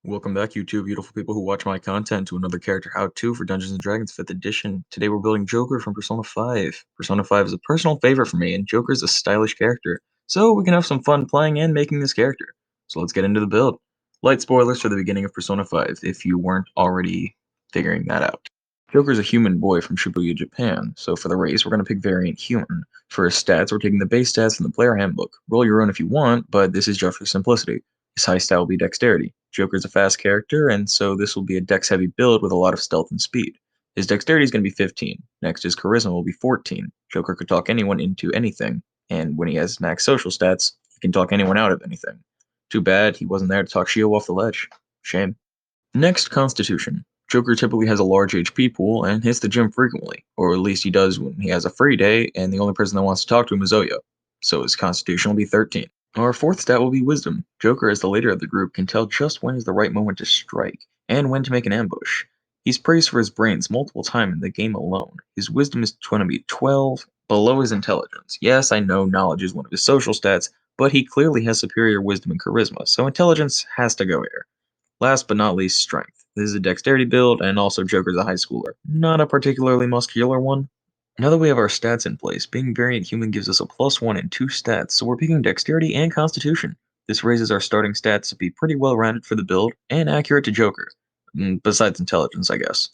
Welcome back, you two beautiful people who watch my content, to another character how-to for Dungeons & Dragons 5th edition. Today we're building Joker from Persona 5. Persona 5 is a personal favorite for me, and Joker is a stylish character, so we can have some fun playing and making this character. So let's get into the build. Light spoilers for the beginning of Persona 5, if you weren't already figuring that out. Joker is a human boy from Shibuya, Japan, so for the race we're going to pick variant human. For his stats, we're taking the base stats from the player handbook. Roll your own if you want, but this is just for simplicity. His high stat will be dexterity. Joker's a fast character, and so this will be a dex-heavy build with a lot of stealth and speed. His dexterity is going to be 15. Next, his charisma will be 14. Joker could talk anyone into anything, and when he has max social stats, he can talk anyone out of anything. Too bad he wasn't there to talk Shio off the ledge. Shame. Next, Constitution. Joker typically has a large HP pool and hits the gym frequently, or at least he does when he has a free day, and the only person that wants to talk to him is Oya. So his Constitution will be 13. Our fourth stat will be Wisdom. Joker, as the leader of the group, can tell just when is the right moment to strike, and when to make an ambush. He's praised for his brains multiple times in the game alone. His Wisdom is going to be 12, below his Intelligence. Yes, I know Knowledge is one of his social stats, but he clearly has superior Wisdom and Charisma, so Intelligence has to go here. Last but not least, Strength. This is a dexterity build, and also Joker's a high schooler. Not a particularly muscular one. Now that we have our stats in place, being variant human gives us a +1 and 2 stats, so we're picking dexterity and constitution. This raises our starting stats to be pretty well rounded for the build, and accurate to Joker. Besides intelligence, I guess.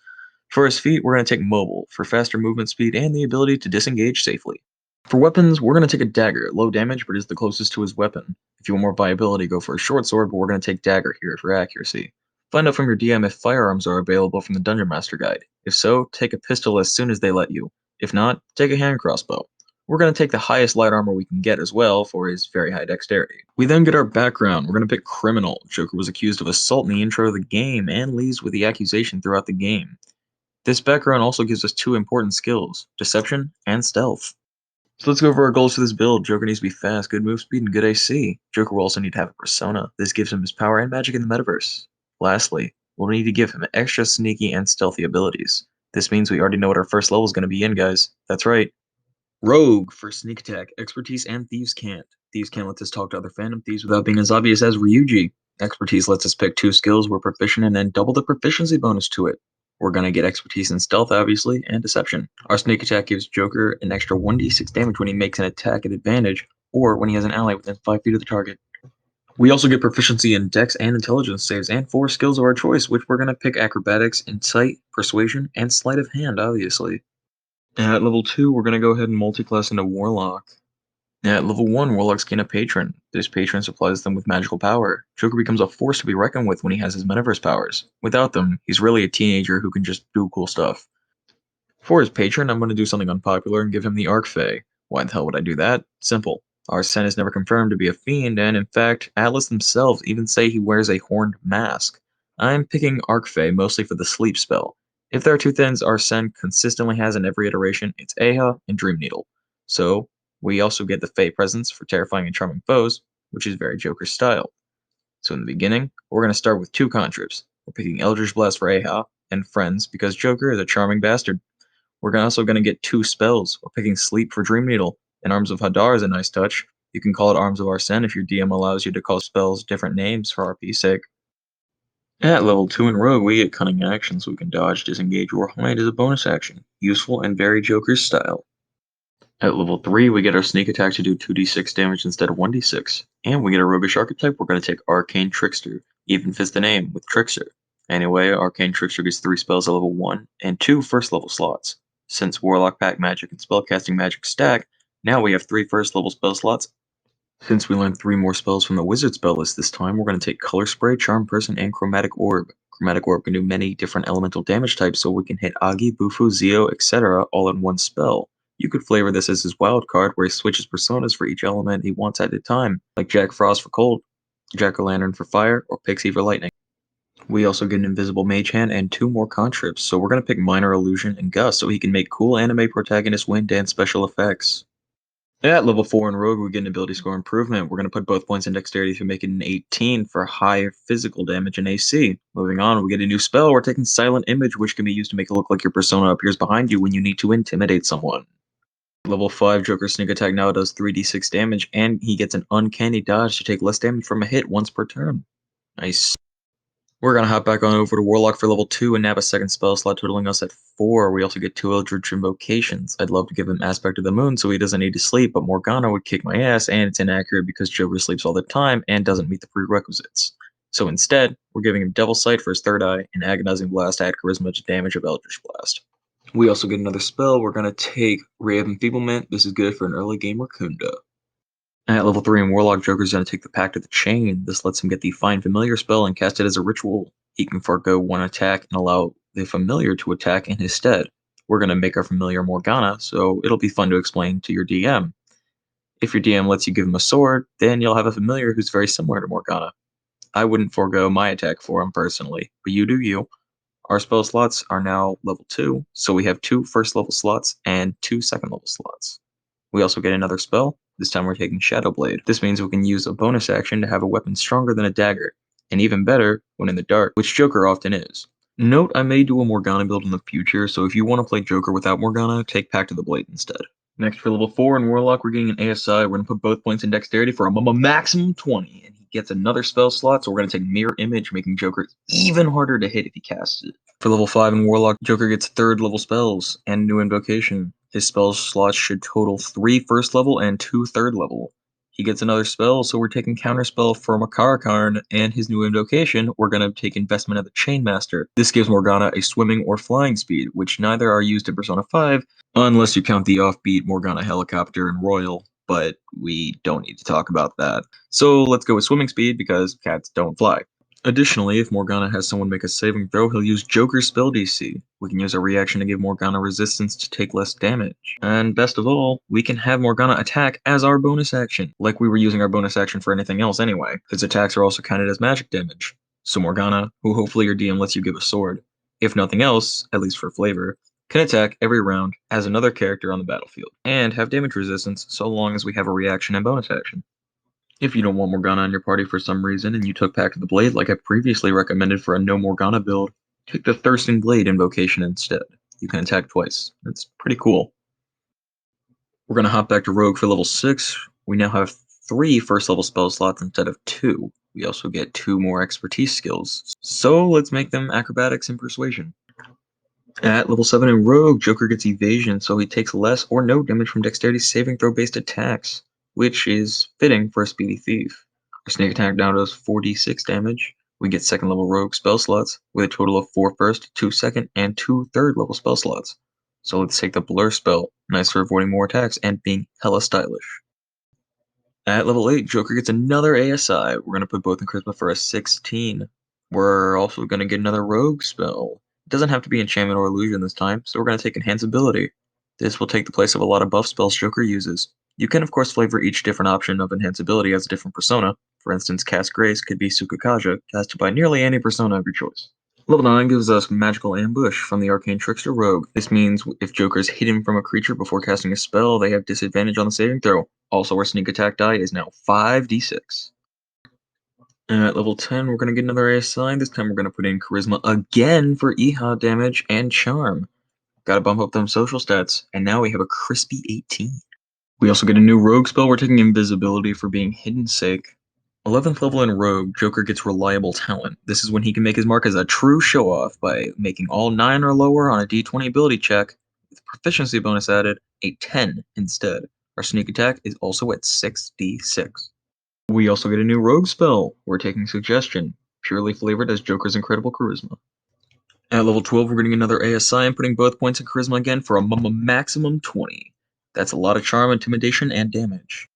For his feat, we're going to take mobile, for faster movement speed and the ability to disengage safely. For weapons, we're going to take a dagger, low damage but is the closest to his weapon. If you want more viability, go for a short sword, but we're going to take dagger here for accuracy. Find out from your DM if firearms are available from the Dungeon Master Guide. If so, take a pistol as soon as they let you. If not, take a hand crossbow. We're going to take the highest light armor we can get as well for his very high dexterity. We then get our background. We're going to pick Criminal. Joker was accused of assault in the intro of the game and leaves with the accusation throughout the game. This background also gives us two important skills, Deception and Stealth. So let's go over our goals for this build. Joker needs to be fast, good move speed, and good AC. Joker will also need to have a persona. This gives him his power and magic in the metaverse. Lastly, we'll need to give him extra sneaky and stealthy abilities. This means we already know what our first level is going to be in, guys. That's right. Rogue for sneak attack, expertise, and Thieves' Cant. Thieves' Cant lets us talk to other Phantom Thieves without being as obvious as Ryuji. Expertise lets us pick two skills we're proficient in and double the proficiency bonus to it. We're going to get expertise in stealth, obviously, and deception. Our sneak attack gives Joker an extra 1d6 damage when he makes an attack at advantage, or when he has an ally within 5 feet of the target. We also get proficiency in Dex and Intelligence saves, and 4 skills of our choice, which we're going to pick Acrobatics, Insight, Persuasion, and Sleight of Hand, obviously. At level 2, we're going to go ahead and multi-class into Warlock. At level 1, Warlocks gain a patron. This patron supplies them with magical power. Joker becomes a force to be reckoned with when he has his metaverse powers. Without them, he's really a teenager who can just do cool stuff. For his patron, I'm going to do something unpopular and give him the Archfey. Why the hell would I do that? Simple. Arsene is never confirmed to be a fiend, and in fact, Atlas themselves even say he wears a horned mask. I'm picking Archfey mostly for the sleep spell. If there are two things Arsene consistently has in every iteration, it's Aha and Dream Needle. So, we also get the Fey presence for terrifying and charming foes, which is very Joker style. So in the beginning, we're going to start with two cantrips. We're picking Eldritch Blast for Aha, and Friends because Joker is a charming bastard. We're also going to get two spells. We're picking Sleep for Dream Needle, and Arms of Hadar is a nice touch. You can call it Arms of Arsene if your DM allows you to call spells different names for RP's sake. At level 2 in Rogue, we get Cunning Action, so we can dodge, disengage, or hide as a bonus action. Useful and very Joker's style. At level 3, we get our Sneak Attack to do 2d6 damage instead of 1d6. And we get a Roguish Archetype, we're going to take Arcane Trickster, even fits the name, with Trickster. Anyway, Arcane Trickster gets 3 spells at level 1, and 2 first level slots. Since Warlock Pack Magic and Spellcasting Magic stack, now we have 3 first level spell slots. Since we learned 3 more spells from the Wizard spell list this time, we're going to take Color Spray, Charm Person, and Chromatic Orb. Chromatic Orb can do many different elemental damage types, so we can hit Agi, Bufu, Zio, etc. all in one spell. You could flavor this as his wild card, where he switches personas for each element he wants at a time, like Jack Frost for cold, Jack-o'-lantern for fire, or Pixie for lightning. We also get an Invisible Mage Hand and 2 more contrips, so we're going to pick Minor Illusion and Gust so he can make cool anime protagonist wind dance special effects. At level 4 in Rogue, we get an ability score improvement. We're going to put both points in Dexterity to make it an 18 for high physical damage and AC. Moving on, we get a new spell. We're taking Silent Image, which can be used to make it look like your persona appears behind you when you need to intimidate someone. Level 5 Joker Sneak Attack now does 3d6 damage, and he gets an Uncanny Dodge to take less damage from a hit once per turn. Nice. We're gonna hop back on over to Warlock for level 2 and nab a second spell slot, totaling us at 4. We also get 2 Eldritch Invocations. I'd love to give him Aspect of the Moon so he doesn't need to sleep, but Morgana would kick my ass, and it's inaccurate because Joker sleeps all the time and doesn't meet the prerequisites. So instead, we're giving him Devil Sight for his third eye, and Agonizing Blast to add charisma to damage of Eldritch Blast. We also get another spell. We're gonna take Ray of Enfeeblement. This is good for an early game Racunda. At level 3 in Warlock, Joker's going to take the Pact of the Chain. This lets him get the Find Familiar spell and cast it as a ritual. He can forego one attack and allow the familiar to attack in his stead. We're going to make our familiar Morgana, so it'll be fun to explain to your DM. If your DM lets you give him a sword, then you'll have a familiar who's very similar to Morgana. I wouldn't forego my attack for him personally, but you do you. Our spell slots are now level 2, so we have 2 first level slots and 2 second level slots. We also get another spell. This time we're taking Shadow Blade. This means we can use a bonus action to have a weapon stronger than a dagger, and even better when in the dark, which Joker often is. Note I may do a Morgana build in the future, so if you want to play Joker without Morgana, take Pact of the Blade instead. Next for level 4 in Warlock, we're getting an ASI. We're going to put both points in Dexterity for a maximum 20, and he gets another spell slot, so we're going to take Mirror Image, making Joker even harder to hit if he casts it. For level 5 in Warlock, Joker gets third level spells and new invocation. His spell slots should total 3 first level and 2 third level. He gets another spell, so we're taking Counterspell for Makarakarn, and his new invocation, we're going to take Investment of the Chainmaster. This gives Morgana a swimming or flying speed, which neither are used in Persona 5, unless you count the offbeat Morgana helicopter and Royal, but we don't need to talk about that. So let's go with swimming speed because cats don't fly. Additionally, if Morgana has someone make a saving throw, he'll use Joker's spell DC. We can use our reaction to give Morgana resistance to take less damage. And best of all, we can have Morgana attack as our bonus action, like we were using our bonus action for anything else anyway. His attacks are also counted as magic damage. So Morgana, who hopefully your DM lets you give a sword, if nothing else, at least for flavor, can attack every round as another character on the battlefield, and have damage resistance so long as we have a reaction and bonus action. If you don't want Morgana in your party for some reason and you took Pact of the Blade like I previously recommended for a no Morgana build, take the Thirsting Blade invocation instead. You can attack twice. That's pretty cool. We're going to hop back to Rogue for level 6. We now have 3 first level spell slots instead of 2. We also get 2 more expertise skills. So let's make them Acrobatics and Persuasion. At level 7 in Rogue, Joker gets Evasion, so he takes less or no damage from Dexterity saving throw based attacks, which is fitting for a Speedy Thief. Our Sneak Attack now does 4d6 damage. We get second level Rogue spell slots, with a total of 4 first, 2 second, and 2 third level spell slots. So let's take the Blur spell, nice for avoiding more attacks and being hella stylish. At level 8, Joker gets another ASI. We're going to put both in Charisma for a 16. We're also going to get another Rogue spell. It doesn't have to be Enchantment or Illusion this time, so we're going to take Enhance Ability. This will take the place of a lot of buff spells Joker uses. You can of course flavor each different option of Enhance Ability as a different persona. For instance, Cast Grace could be Sukakaja, casted by nearly any persona of your choice. Level 9 gives us Magical Ambush from the Arcane Trickster Rogue. This means if Joker is hidden from a creature before casting a spell, they have disadvantage on the saving throw. Also, our sneak attack die is now 5d6. At level 10, we're going to get another ASI. This time we're going to put in Charisma again for EHA damage and Charm. Gotta bump up them social stats, and now we have a crispy 18. We also get a new Rogue spell. We're taking Invisibility for being hidden's sake. 11th level in Rogue, Joker gets Reliable Talent. This is when he can make his mark as a true show-off by making all 9 or lower on a d20 ability check, with proficiency bonus added, a 10 instead. Our sneak attack is also at 6d6. We also get a new Rogue spell. We're taking Suggestion, purely flavored as Joker's incredible charisma. At level 12, we're getting another ASI and putting both points in Charisma again for a maximum 20. That's a lot of Charm, Intimidation, and damage.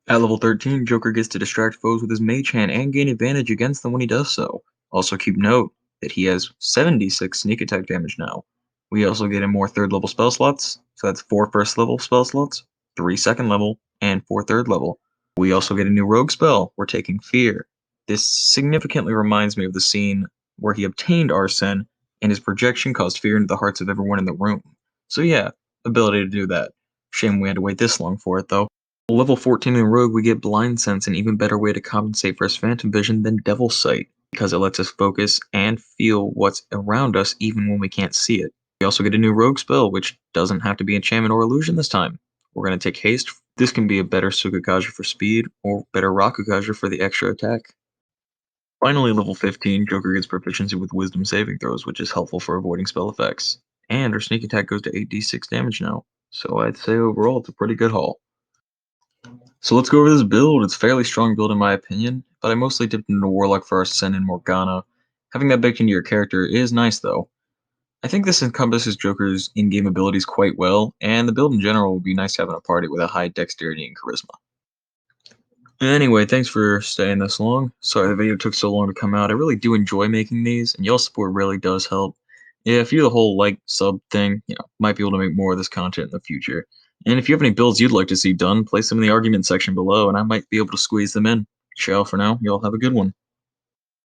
At level 13, Joker gets to distract foes with his Mage Hand and gain advantage against them when he does so. Also keep note that he has 76 sneak attack damage now. We also get in more third level spell slots, so that's 4 first level spell slots, 3 second level, and 4 third level. We also get a new rogue spell, we're taking Fear. This significantly reminds me of the scene where he obtained Arsene, and his projection caused fear into the hearts of everyone in the room. So yeah, ability to do that. Shame we had to wait this long for it though. Level 14 in Rogue, we get Blind Sense, an even better way to compensate for his Phantom Vision than Devil Sight, because it lets us focus and feel what's around us even when we can't see it. We also get a new Rogue spell, which doesn't have to be Enchantment or Illusion this time. We're going to take Haste. This can be a better Sukakaja for speed, or better Rakukaja for the extra attack. Finally, level 15, Joker gets proficiency with Wisdom saving throws, which is helpful for avoiding spell effects. And her sneak attack goes to 8d6 damage now. So I'd say overall it's a pretty good haul. So let's go over this build. It's a fairly strong build in my opinion, but I mostly dipped into Warlock first, Sen and Morgana. Having that baked into your character is nice though. I think this encompasses Joker's in-game abilities quite well, and the build in general would be nice to have in a party with a high dexterity and charisma. Anyway, thanks for staying this long. Sorry the video took so long to come out. I really do enjoy making these, and y'all support really does help. Yeah, if you do the whole like sub thing, might be able to make more of this content in the future. And if you have any builds you'd like to see done, place them in the argument section below, and I might be able to squeeze them in. Ciao for now. Y'all have a good one.